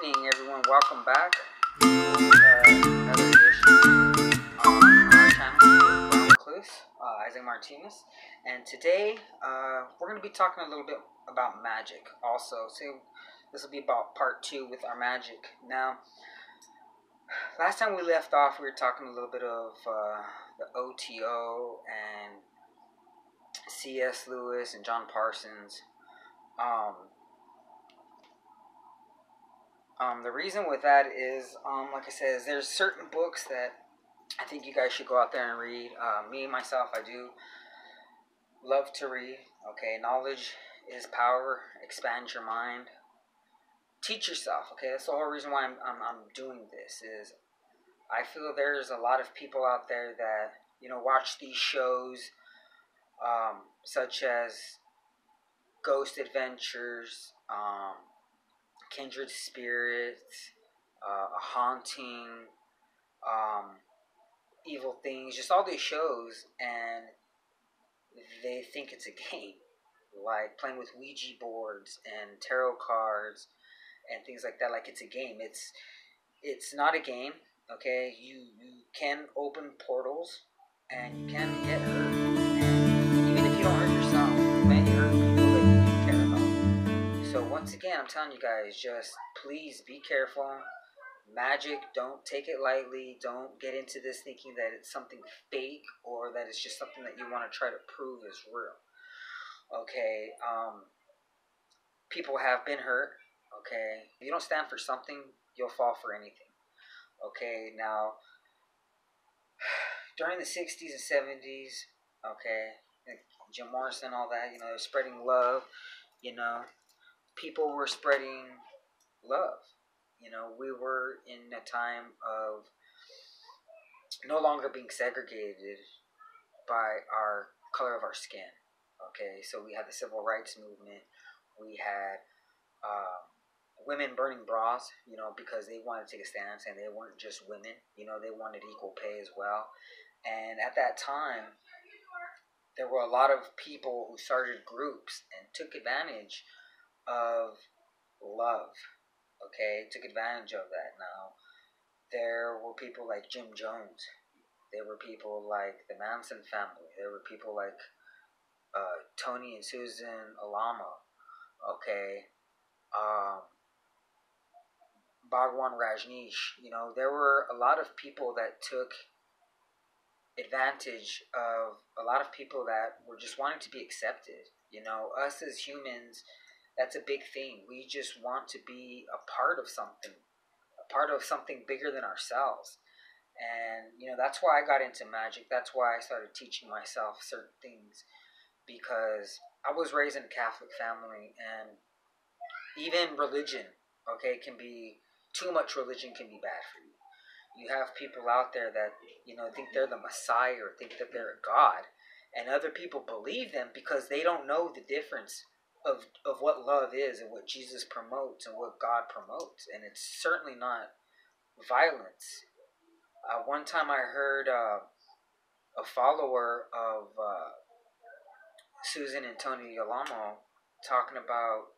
evening, everyone. Welcome back to another edition on our channel with Brown Recluse, Isaac Martinez. And today, we're going to be talking a little bit about magic also. So this will be about part 2 with our magic. Now, last time we left off, we were talking a little bit of the OTO and C.S. Lewis and John Parsons. The reason with that is, like I said, there's certain books that I think you guys should go out there and read. Me, myself, I do love to read. Okay, knowledge is power. Expand your mind. Teach yourself. Okay, that's the whole reason why I'm doing this. Is I feel there's a lot of people out there that watch these shows, such as Ghost Adventures, Kindred Spirits, A Haunting, Evil Things, just all these shows, and they think it's a game, like playing with Ouija boards and tarot cards and things like that, like it's a game. It's not a game, okay? You can open portals, and you can get hurt, and even if you don't hurt yourself, you may hurt people that you care about. So once again, I'm telling you guys, just please be careful. Magic, don't take it lightly. Don't get into this thinking that it's something fake or that it's just something that you want to try to prove is real. Okay, people have been hurt. Okay, if you don't stand for something, you'll fall for anything. Okay, now, during the 60s and 70s, okay, like Jim Morrison, all that, they're spreading love, people were spreading love. We were in a time of no longer being segregated by our color of our skin. Okay, so we had the civil rights movement. We had women burning bras, because they wanted to take a stance, and they weren't just women. They wanted equal pay as well. And at that time, there were a lot of people who started groups and took advantage of love. Okay, took advantage of that. Now, there were people like Jim Jones. There were people like the Manson family. There were people like Tony and Susan Alamo. Okay, Bhagwan Rajneesh. There were a lot of people that took advantage of a lot of people that were just wanting to be accepted. Us as humans, that's a big thing. We just want to be a part of something bigger than ourselves. And, that's why I got into magic. That's why I started teaching myself certain things. Because I was raised in a Catholic family, and even religion, okay, too much religion can be bad for you. You have people out there that, think they're the Messiah or think that they're a God. And other people believe them because they don't know the difference of what love is and what Jesus promotes and what God promotes. And it's certainly not violence. One time I heard a follower of Susan and Tony Alamo talking about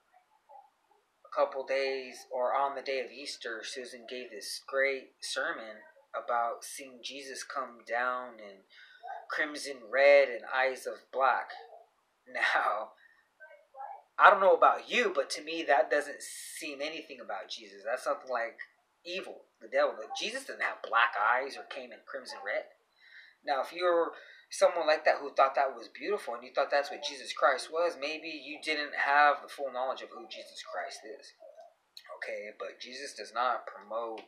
a couple days, or on the day of Easter, Susan gave this great sermon about seeing Jesus come down in crimson red and eyes of black. Now, I don't know about you, but to me that doesn't seem anything about Jesus. That's something like evil, the devil. But Jesus didn't have black eyes or came in crimson red. Now, if you're someone like that who thought that was beautiful and you thought that's what Jesus Christ was, maybe you didn't have the full knowledge of who Jesus Christ is. Okay, but Jesus does not promote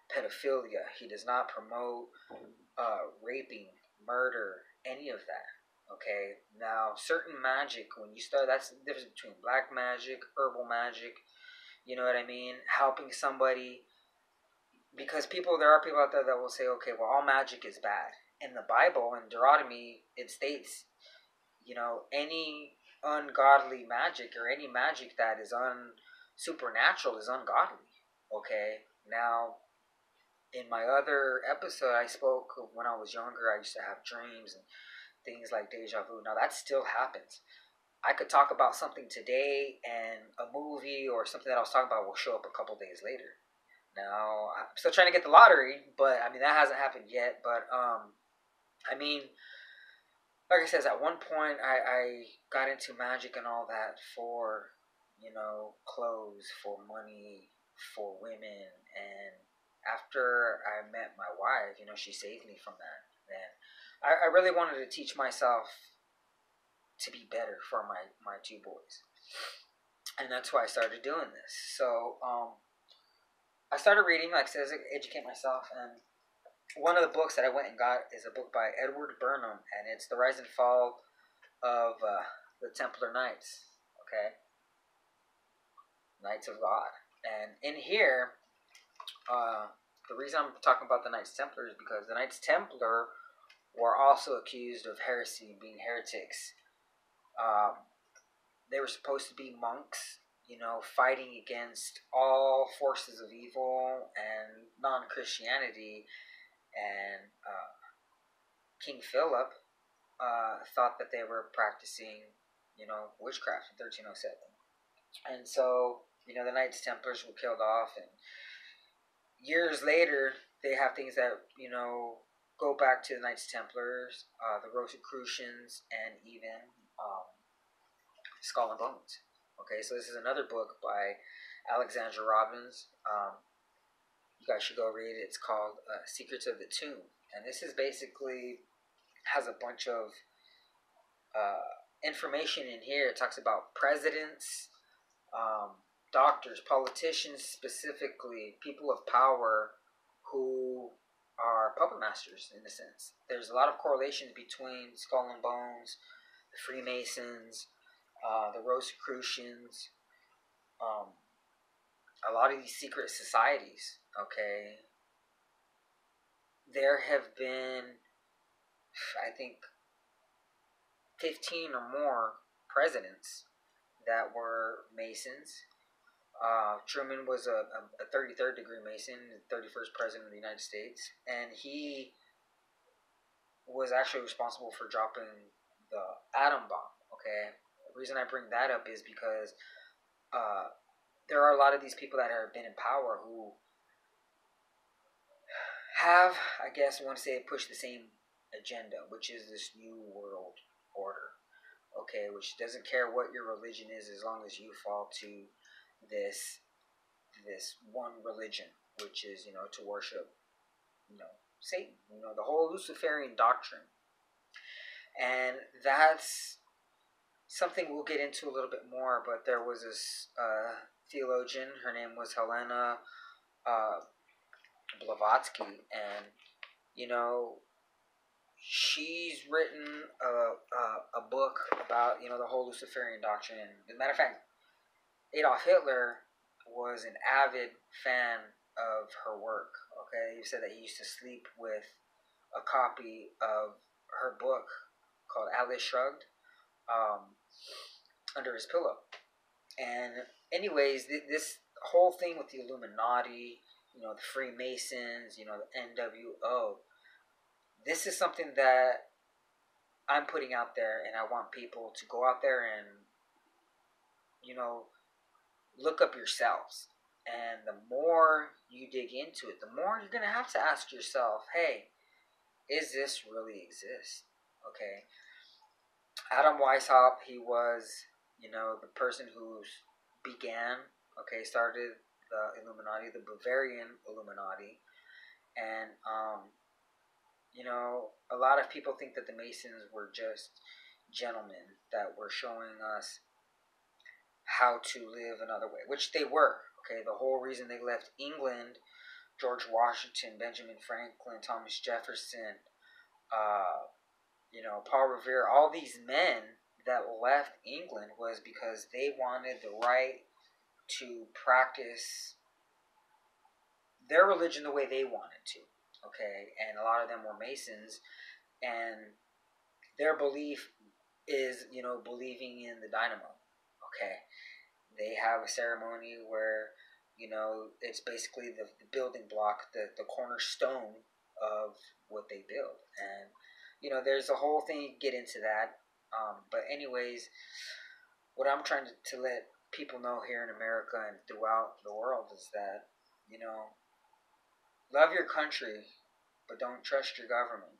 pedophilia. He does not promote raping, murder, any of that. Okay, now certain magic, when you start, that's the difference between black magic, herbal magic, you know what I mean? Helping somebody, because there are people out there that will say, okay, well, all magic is bad. In the Bible, in Deuteronomy, it states, any ungodly magic or any magic that is supernatural is ungodly. Okay, now, in my other episode, I spoke of when I was younger, I used to have dreams and things like deja vu. Now, that still happens. I could talk about something today, and a movie or something that I was talking about will show up a couple days later. Now, I'm still trying to get the lottery, but I mean, that hasn't happened yet. But I mean, like I said, at one point I got into magic and all that for, clothes, for money, for women. And after I met my wife, she saved me from that. And I really wanted to teach myself to be better for my two boys. And that's why I started doing this. So I started reading, like I said, to educate myself. And one of the books that I went and got is a book by Edward Burnham, and it's The Rise and Fall of the Templar Knights. Okay, Knights of God. And in here, the reason I'm talking about the Knights Templar is because the Knights Templar were also accused of heresy, being heretics. They were supposed to be monks, fighting against all forces of evil and non-Christianity. And King Philip thought that they were practicing, witchcraft in 1307. And so, the Knights Templars were killed off, and years later, they have things that, go back to the Knights Templars, the Rosicrucians, and even Skull and Bones. Okay, so this is another book by Alexandra Robbins. You guys should go read it. It's called Secrets of the Tomb. And this is basically has a bunch of information in here. It talks about presidents, doctors, politicians, specifically people of power who are puppet masters in a sense. There's a lot of correlations between Skull and Bones, the Freemasons, the Rosicrucians, a lot of these secret societies. Okay, there have been, I think, 15 or more presidents that were Masons. Truman was a 33rd degree Mason, the 31st president of the United States, and he was actually responsible for dropping the atom bomb. Okay, the reason I bring that up is because there are a lot of these people that have been in power who have, I guess I want to say, pushed the same agenda, which is this new world order. Okay, which doesn't care what your religion is as long as you fall to this one religion, which is, to worship, Satan, the whole Luciferian doctrine. And that's something we'll get into a little bit more. But there was this theologian, her name was Helena Blavatsky, and she's written a book about the whole Luciferian doctrine. As a matter of fact, Adolf Hitler was an avid fan of her work. Okay, he said that he used to sleep with a copy of her book called Atlas Shrugged under his pillow. And anyways, this whole thing with the Illuminati, the Freemasons, the NWO, this is something that I'm putting out there, and I want people to go out there and, look up yourselves. And the more you dig into it, the more you're going to have to ask yourself, hey, is this really exist? Okay. Adam Weishaupt, he was, the person who started the Illuminati, the Bavarian Illuminati. And, a lot of people think that the Masons were just gentlemen that were showing us how to live another way, which they were. Okay, the whole reason they left England, George Washington, Benjamin Franklin, Thomas Jefferson, Paul Revere, all these men that left England was because they wanted the right to practice their religion the way they wanted to. Okay, and a lot of them were Masons, and their belief is, believing in the dynamo. Okay, they have a ceremony where, it's basically the building block, the cornerstone of what they build. And, there's a whole thing, you get into that. But anyways, what I'm trying to let people know here in America and throughout the world is that, love your country, but don't trust your government.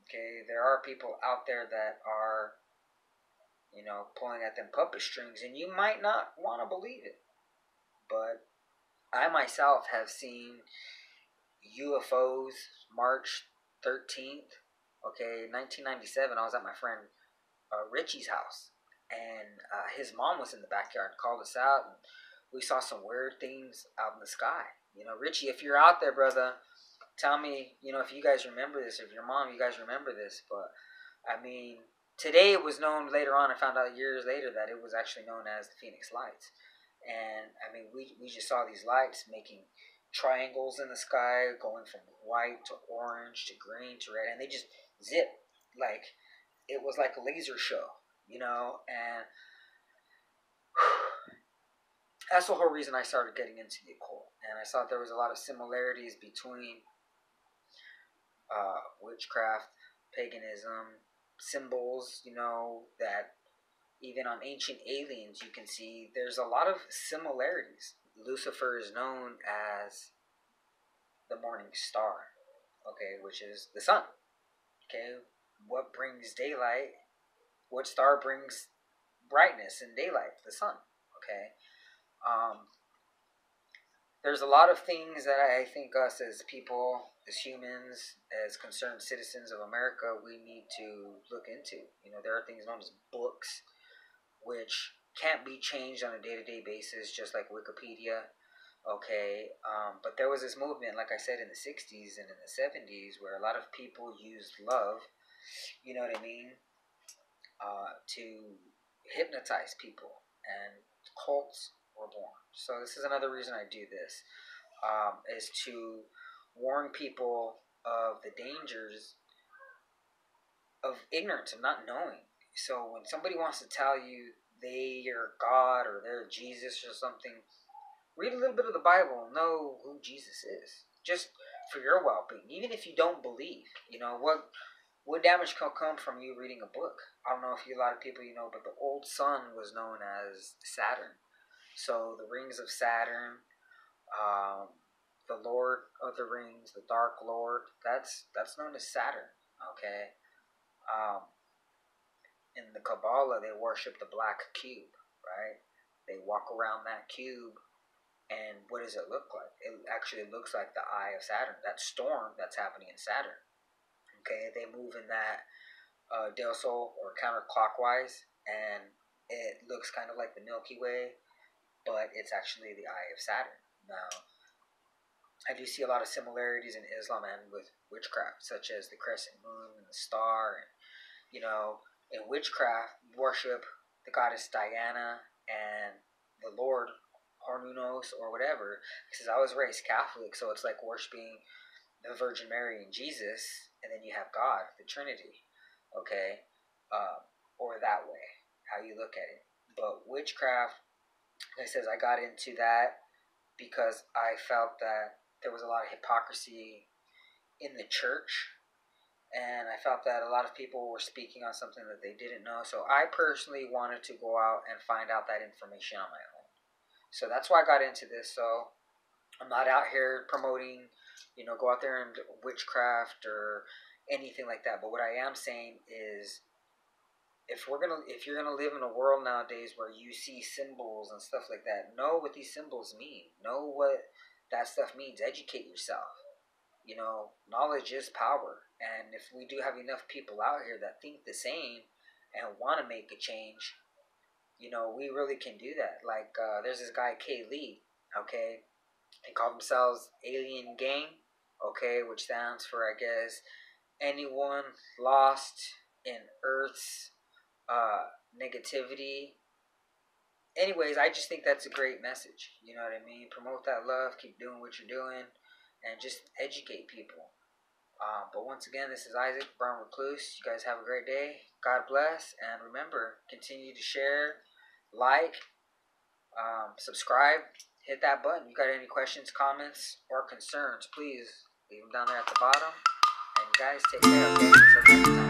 Okay, there are people out there that are, pulling at them puppet strings, and you might not want to believe it, but I myself have seen UFOs March 13th, 1997. I was at my friend Richie's house, and his mom was in the backyard and called us out, and we saw some weird things out in the sky. Richie, if you're out there, brother, tell me, if you guys remember this, if your mom, you guys remember this. But I mean, today it was known later on. I found out years later that it was actually known as the Phoenix Lights. And I mean, we just saw these lights making triangles in the sky, going from white to orange to green to red, and they just zip like it was like a laser show, and that's the whole reason I started getting into the occult. And I thought there was a lot of similarities between witchcraft, paganism, symbols, that even on Ancient Aliens you can see there's a lot of similarities. Lucifer is known as the morning star, which is the sun. What brings daylight? What star brings brightness and daylight? The sun. There's a lot of things that I think us as people, as humans, as concerned citizens of America, we need to look into. There are things known as books, which can't be changed on a day-to-day basis, just like Wikipedia. But there was this movement, like I said, in the 60s and in the 70s, where a lot of people used love, you know what I mean, to hypnotize people, and cults were born. So this is another reason I do this, is to warn people of the dangers of ignorance, of not knowing. So when somebody wants to tell you they are God or they're Jesus or something, read a little bit of the Bible and know who Jesus is, just for your well-being. Even if you don't believe, what damage can come from you reading a book? I don't know if a lot of people but the old sun was known as Saturn. So the rings of Saturn, the Lord of the Rings, the Dark Lord, that's known as Saturn. In the Kabbalah, they worship the black cube, right? They walk around that cube, and what does it look like? It actually looks like the eye of Saturn, that storm that's happening in Saturn. They move in that Del-Sol or counterclockwise, and it looks kind of like the Milky Way, but it's actually the eye of Saturn. Now, I do see a lot of similarities in Islam and with witchcraft, such as the crescent moon and the star, and in witchcraft, worship the goddess Diana and the Lord Hornunos or whatever. Because I was raised Catholic, so it's like worshiping the Virgin Mary and Jesus, and then you have God, the Trinity, or that way, how you look at it. But witchcraft, like I said, I got into that because I felt that there was a lot of hypocrisy in the church, and I felt that a lot of people were speaking on something that they didn't know. So I personally wanted to go out and find out that information on my own. So that's why I got into this. So I'm not out here promoting, go out there and witchcraft or anything like that. But what I am saying is, if you're gonna live in a world nowadays where you see symbols and stuff like that, know what these symbols mean. Know what that stuff means. Educate yourself. Knowledge is power. And if we do have enough people out here that think the same and want to make a change, we really can do that. Like, there's this guy, K. Lee, they call themselves Alien Gang, which stands for, I guess, anyone lost in Earth's negativity. Anyways, I just think that's a great message. You know what I mean? Promote that love, keep doing what you're doing, and just educate people. But once again, this is Isaac, Brown Recluse. You guys have a great day. God bless. And remember, continue to share, like, subscribe, hit that button. You got any questions, comments, or concerns, please leave them down there at the bottom. And you guys take care, okay? Until next time.